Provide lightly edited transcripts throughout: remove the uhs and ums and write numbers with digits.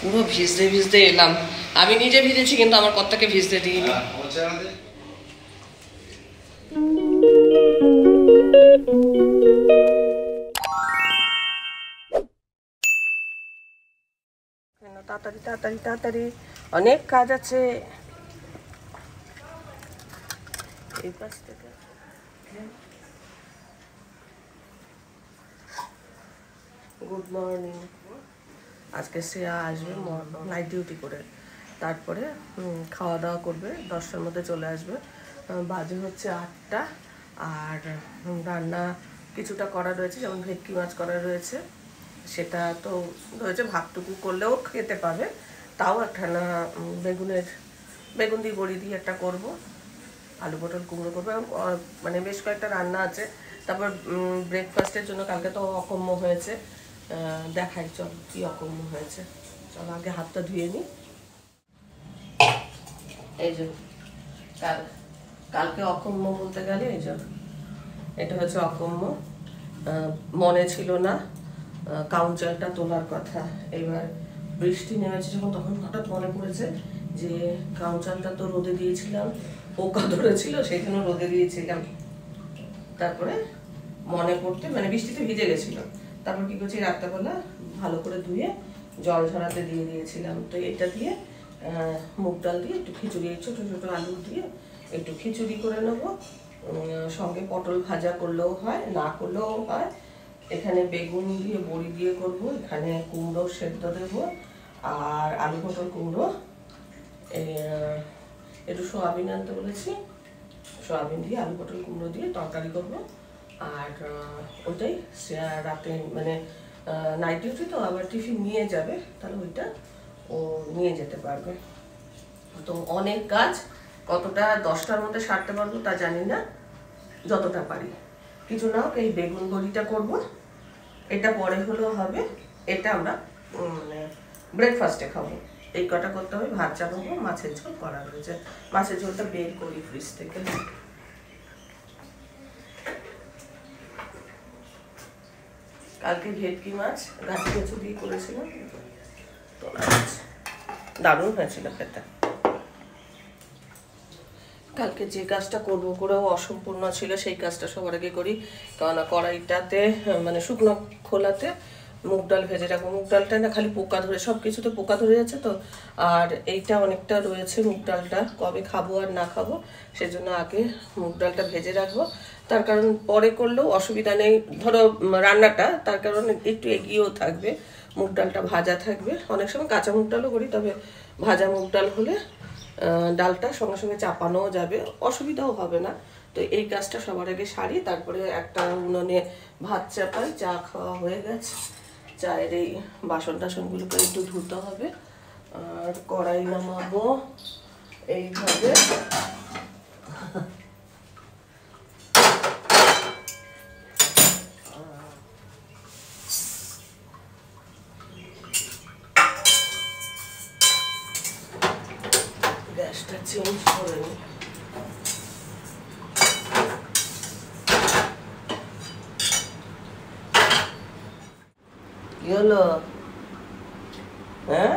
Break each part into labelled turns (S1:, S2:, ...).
S1: পুরো ভিজতে ভিজতে এলাম। আমি নিজে ভিজেছি কিন্তু আমার কর্তাকে ভিজতে দিইনি। তাড়াতাড়ি তাড়াতাড়ি তাড়াতাড়ি, অনেক কাজ আছে এই পাশ থেকে। Good morning. আজকে সে আসবে নাইট ডিউটি করে, তারপরে খাওয়া দাওয়া করবে, 10টার মধ্যে চলে আসবে। বাজে হচ্ছে 8টা। আর রান্না কিছুটা করা রয়েছে, যেমন ভেটকি মাছ করা রয়েছে, সেটা তো রয়েছে। ভাতটুকু করলেও খেতে পাবে, তাও একখানা বেগুন দিয়ে বড়ি দিয়ে একটা করব, আলু পটল কুমড়ো করবো, এবং মানে বেশ কয়েকটা রান্না আছে। তারপর ব্রেকফাস্টের জন্য কালকে তো অকম্য হয়েছে, দেখাই চল কি অকম্য হয়েছে। চল আগে হাতটা ধুয়ে নিই। এই যে কালকে অকম্য বলতে গেলে এই যে এটা হচ্ছে অকম্য। মনে ছিল না কাউন্টারটা তোলার কথা। এবার বৃষ্টি নেমেছে যখন, তখন হঠাৎ মনে পড়েছে যে কাউন্টারটা তো রোদে দিয়েছিলাম, পোকা ধরেছিল, সেই জন্য রোদে দিয়েছিলাম। তারপরে মনে পড়তে মানে বৃষ্টিতে ভিজে গেছিল, তারপর কি করছি, রাত্রেবেলা ভালো করে ধুয়ে জল ঝরাতে দিয়ে দিয়েছিলাম। তো এটা দিয়ে মুগ ডাল দিয়ে একটু খিচুড়ি, ছোটো ছোটো আলু দিয়ে একটু খিচুড়ি করে নেবো। সঙ্গে পটল ভাজা করলেও হয়, না করলেও হয়। এখানে বেগুন দিয়ে বড়ি দিয়ে করব, এখানে কুমড়ো সেদ্ধ দেবো, আর আলু পটল কুমড়ো, একটু সোয়াবিন আনতে বলেছি, সোয়াবিন দিয়ে আলু পটল কুমড়ো দিয়ে তরকারি করবো। আর ওইটাই রাতে মানে নাইট ডিউটি তো, আবার টিফিন নিয়ে যাবে, তাহলে ওইটা ও নিয়ে যেতে পারবে। তো অনেক কাজ, কতটা 10টার মধ্যে সারতে পারবো তা জানি না, যতটা পারি। কিছু না হোক, এই বেগুন বড়িটা করবো, এটা পরে হলেও হবে। এটা আমরা মানে ব্রেকফাস্টে খাবো। এই কটা করতে হবে। ভাত চাপাবো, মাছের ঝোল করা রয়েছে, মাছের ঝোলটা বের করি ফ্রিজ থেকে। কালকে ভেটকি মাছ গাছি কচু দিয়ে করেছিলাম, দারুণ হয়েছিল খেতে। কালকে যে কাজটা করবো করেও অসম্পূর্ণ ছিল, সেই কাজটা সবার আগে করি। কারণ কড়াইটাতে মানে শুকনো খোলাতে মুগ ডাল ভেজে রাখবো। মুগ ডালটা না খালি পোকা ধরে, সব কিছুতে পোকা ধরে যাচ্ছে তো। আর এইটা অনেকটা রয়েছে মুগ ডালটা, কবে খাবো আর না খাবো, সেজন্য আগে মুগ ডালটা ভেজে রাখবো। তার কারণ পরে করলেও অসুবিধা নেই, ধরো রান্নাটা তার কারণ একটু এগিয়েও থাকবে, মুগ ডালটা ভাজা থাকবে। অনেক সময় কাঁচা মুগ ডালও করি, তবে ভাজা মুগ ডাল হলে ডালটা সঙ্গে সঙ্গে চাপানোও যাবে, অসুবিধাও হবে না। তো এই কাজটা সবার আগে সারি, তারপরে একটা উনুনে ভাত চাপাই। চা খাওয়া হয়ে গেছে, চায়ের এই বাসন টাসনগুলোকে একটু ধুতে হবে। আর কড়াই নামাবো এইভাবে। গ্যাসটা চেঞ্জ করে নিই। কি হলো? হ্যাঁ,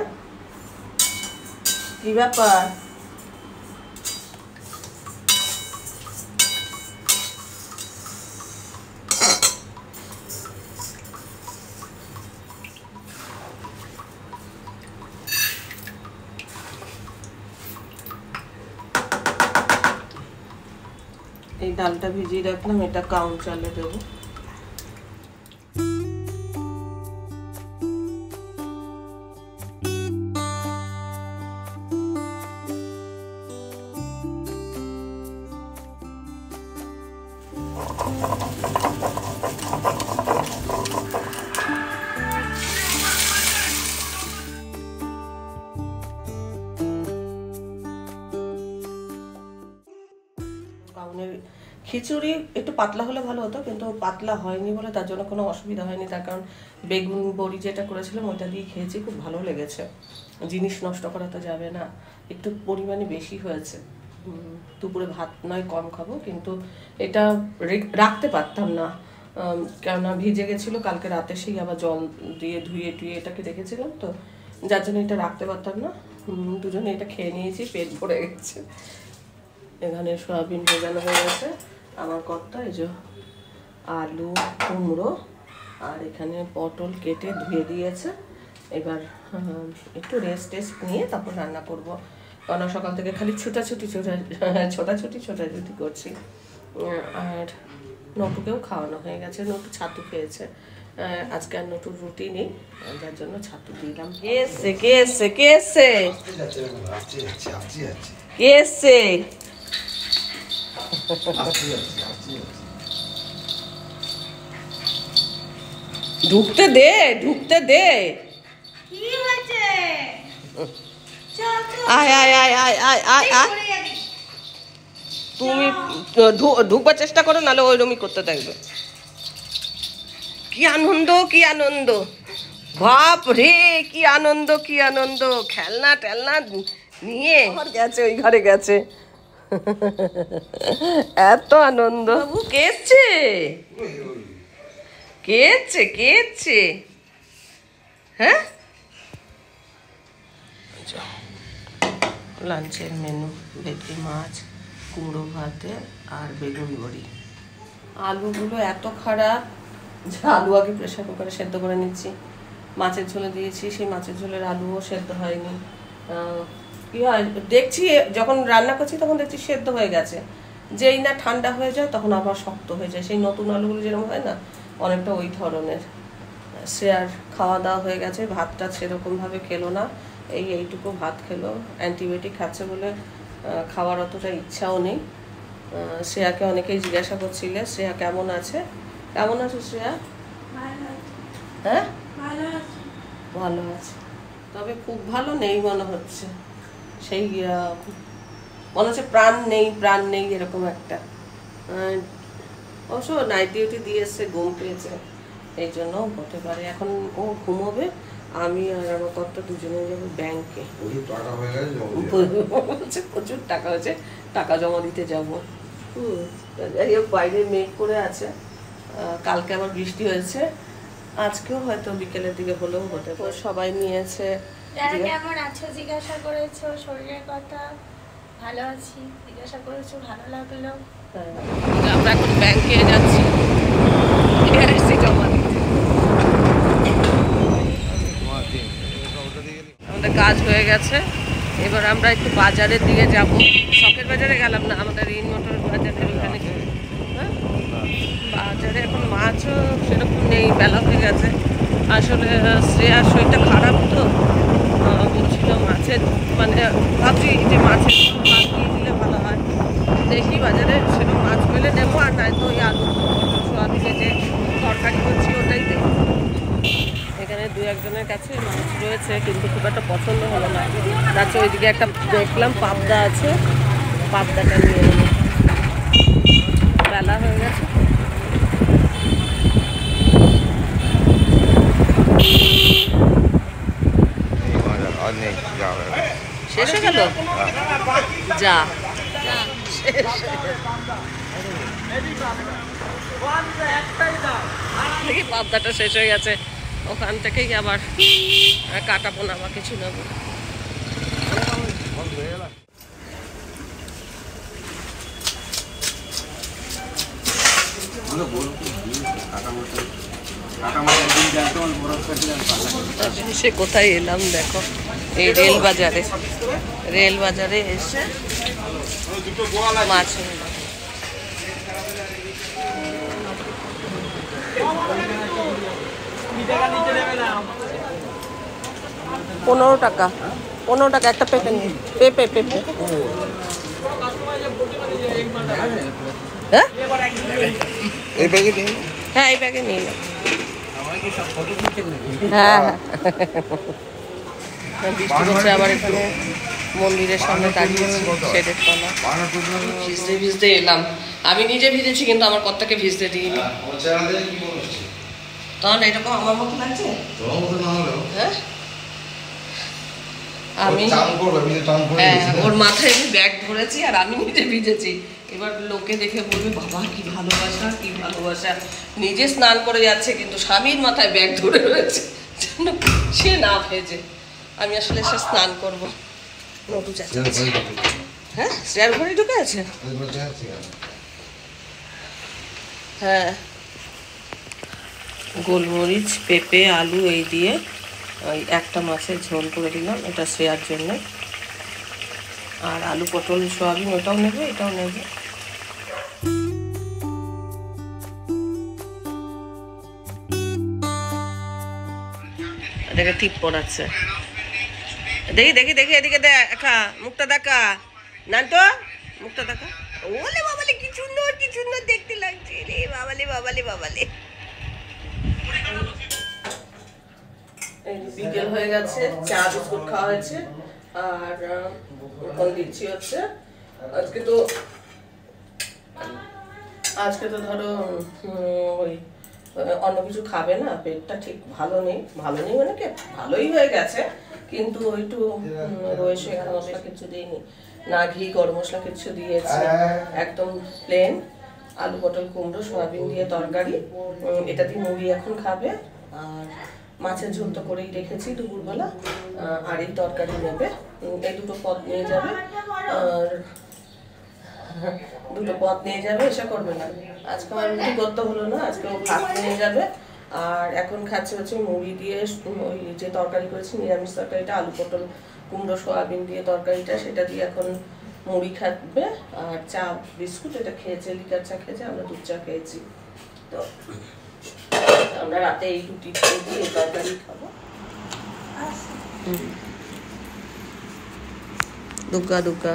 S1: কি ব্যাপার? এই ডালটা ভিজিয়ে রাখলাম, এটা কাউন চালে দেবো। কাউনের খিচুড়ি একটু পাতলা হলে ভালো হতো, কিন্তু পাতলা হয়নি বলে তার জন্য কোনো অসুবিধা হয়নি। তার কারণ বেগুন বড়ি যেটা করেছিলাম ওইটা দিয়ে খেয়েছি, খুব ভালো লেগেছে। জিনিস নষ্ট করা তো যাবে না, একটু পরিমাণে বেশি হয়েছে। দুপুরে ভাত নয় কম খাবো, কিন্তু এটা রাখতে পারতাম না, কেননা ভিজে গেছিলো কালকে রাতে, সেই আবার জল দিয়ে ধুয়ে টুয়ে এটাকে রেখেছিলাম। তো যার জন্য এটা রাখতে পারতাম না। দুজনে এটা খেয়ে নিয়েছি, পেট ভরে গেছে। এখানে সয়াবিন ভেজানো হয়ে গেছে আমার কর্তা, এই যে আলু কুমড়ো আর এখানে পটল কেটে ধুয়ে দিয়েছে। এবার একটু রেস্ট নিয়ে তারপর রান্না করব, কারণ সকাল থেকে খালি ছোটাছুটি করছি। আর নটুকেও খাওয়ানো হয়ে গেছে, নটু ছাতু খেয়েছে। আজকে আর নটুর রুটি নেই, যার জন্য ছাতু দিলাম। কে এসছে ঢুকতে দে আয় আয় আয় আয় আয় আয় আয়। তুমি ঢুকবার চেষ্টা করো, নাহলে ওইরকমই করতে থাকবে। কি আনন্দ বাপ রে, কি আনন্দ খেলনা টেলনা নিয়ে গেছে, ওই ঘরে গেছে। এত আনন্দ। বাবু কেছে হ্যাঁ। লাঞ্চের মেনু ভেটকি মাছ, কুমড়ো ভাতে আর বেগুন বড়ি। আলুগুলো এত খারাপ যে আলু আগে প্রেশার কুকারে সেদ্ধ করে নিচ্ছি। মাছের ঝোলে দিয়েছি, সেই মাছের ঝোলের আলুও সেদ্ধ হয়নি। কি হয় দেখছি, যখন রান্না করছি তখন দেখছি সেদ্ধ হয়ে গেছে, যেই না ঠান্ডা হয়ে যায় তখন আবার শক্ত হয়ে যায়। সেই নতুন আলুগুলো যেরকম হয় না, অনেকটা ওই ধরনের। সে আর খাওয়া দাওয়া হয়ে গেছে, ভাতটা সেরকমভাবে খেলো না, এইটুকু ভাত খেলো। অ্যান্টিবায়োটিক খাচ্ছে বলে খাওয়ার অতটা ইচ্ছাও নেই। শ্রেয়াকে অনেকেই জিজ্ঞাসা করছিলে শ্রেয়া কেমন আছে। কেমন আছো শ্রেয়া? হ্যাঁ ভালো আছে, তবে খুব ভালো নেই মনে হচ্ছে। সেই মনে হচ্ছে প্রাণ নেই এরকম একটা। অবশ্য নাইট ডিউটি দিয়ে এসছে, ঘুম পেয়েছে, এই জন্য হতে পারে। এখন ও ঘুমোবে, আমি আর আমার কর্তা দুজনে যাবো ব্যাংকে। প্রচুর টাকা হয়েছে, টাকা জমা দিতে যাবো। যাই হোক, বাইরে মেঘ করে আছে। কালকে আবার বৃষ্টি হয়েছে, আজকেও হয়তো বিকেলের দিকে হলেও হতে পারে। সবাই নিয়েছে।
S2: কেমন আছো জিজ্ঞাসা করেছো, শরীরের কথা। ভালো আছি, জিজ্ঞাসা করেছো, ভালো লাগলো।
S1: আমরা এখন ব্যাংকে যাচ্ছি জমা দিতে। আমাদের কাজ হয়ে গেছে, এবার আমরা একটু বাজারের দিকে যাব। শখের বাজারে গেলাম না, আমাদের রিন মোটর বাজারে, ওইখানে। হ্যাঁ, বাজারে এখন মাছও সেরকম নেই, বেলা হয়ে গেছে। আসলে শ্রেয়ার শরীরটা খারাপ তো, বলছিল মাছের, মানে ভাবছি যে মাছের মাছ দিয়ে দিলে ভালো হয়। দেখি বাজারে সেরকম মাছ পেলে নেবো, আর নয়তো ওই আলু সোয়াবিনে যে তরকারি করছি ওটাই দেখি। এখানে দু একজনের কাছে মাছ রয়েছে, কিন্তু খুব একটা পছন্দ হলো না। তাছাড়া ওইদিকে একটা দেখলাম পাবদা আছে, পাবদাটা নিয়ে নেব। বেলা হয়ে গেছে। শেষ হয়ে গেল, যা দেখি পাবদাটা শেষ হয়ে গেছে। ওখান থেকেই আবার কাটা পোনা বা কিছু নেবো। সে কোথায় এলাম দেখো, এই রেল বাজারে এসে মাছ নিলাম। 15 টাকা একটা পেঁপে নিই। পেঁপে হ্যাঁ, এই ব্যাগে নিই। হ্যাঁ, এই ব্যাগে নিই। হ্যাঁ, বৃষ্টি হচ্ছে আবার। এখানে মন্দিরের সামনে দাঁড়িয়েছি, শেডের তলা। ভিজতে এলাম, আমি নিজে ভিজেছি, কিন্তু আমার কর্তাকে ভিজতে দিইনি। তখন এরকম আমার মতো লাগছে। হ্যাঁ, আমি ওর মাথায় আমি ব্যাগ ধরেছি আর আমি নিজে ভিজেছি। এবার লোকে দেখে বলবে, বাবা কি ভালোবাসা। নিজে স্নান করে যাচ্ছে, কিন্তু স্বামীর মাথায় ব্যাগ ধরে রয়েছে যেন সে না ভেজে। আমি আসলে এসে স্নান করব। নটু চাচাচ্ছি। হ্যাঁ শ্রেয়ার ঘরে ঢুকে আছে। হ্যাঁ গোলমরিচ পেঁপে আলু এই দিয়ে ওই একটা মাছের ঝোল করে দিলাম, এটা শ্রেয়ার জন্য। আর আলু পটল সোয়াবিন ওটাও নেবে, এটাও নেবে। এটাকে টিপ পড়াচ্ছে। দেখি দেখি দেখি এদিকে দেখা, মুখটা দেখা। না তো মুখটা দেখা। ওলে বাবালে কি সুন্দর দেখতে লাগছে রে বাবালে বাবালে বাবালে। বিকেল হয়ে গেছে, চা বিস্কুট খাওয়া হয়েছে। আর এখন দিচ্ছি হচ্ছে আজকে তো ধরো ওই অন্য কিছু খাবে না, পেটটা ঠিক ভালো নেই মানে কি ভালোই হয়ে গেছে, কিন্তু ওইটু রয়েছে মশলা কিছু দিইনি, না ঘি গরম মশলা কিছু দিয়েছে, একদম প্লেন আলু পটল কুমড়ো সয়াবিন দিয়ে তরকারি। এটা দিয়ে মুড়ি এখন খাবে। আর মাছের ঝোল তো করেই রেখেছি দুপুরবেলা, আর এই তরকারি নেবে। এই দুটো পদ নিয়ে যাবে, আর দুটো পদ নিয়ে যাবে, এসে করবে না। আজকে আমার রুটি করতে হলো না, আজকে ও ভাত নিয়ে যাবে। আর এখন খাচ্ছে হচ্ছে মুড়ি দিয়ে ওই যে তরকারি করেছি নিরামিষ তরকারিটা, আলু পটল কুমড়ো সয়াবিন দিয়ে তরকারিটা, সেটা দিয়ে এখন মুড়ি খাবে। আর চা বিস্কুট এটা খেয়েছে, লিকার চা খেয়েছে, আমরা দুধ চা খেয়েছি। তো আমরা রাতে এই রুটি দিয়ে এই তরকারি খাবো। দুগ্গা দুগ্গা।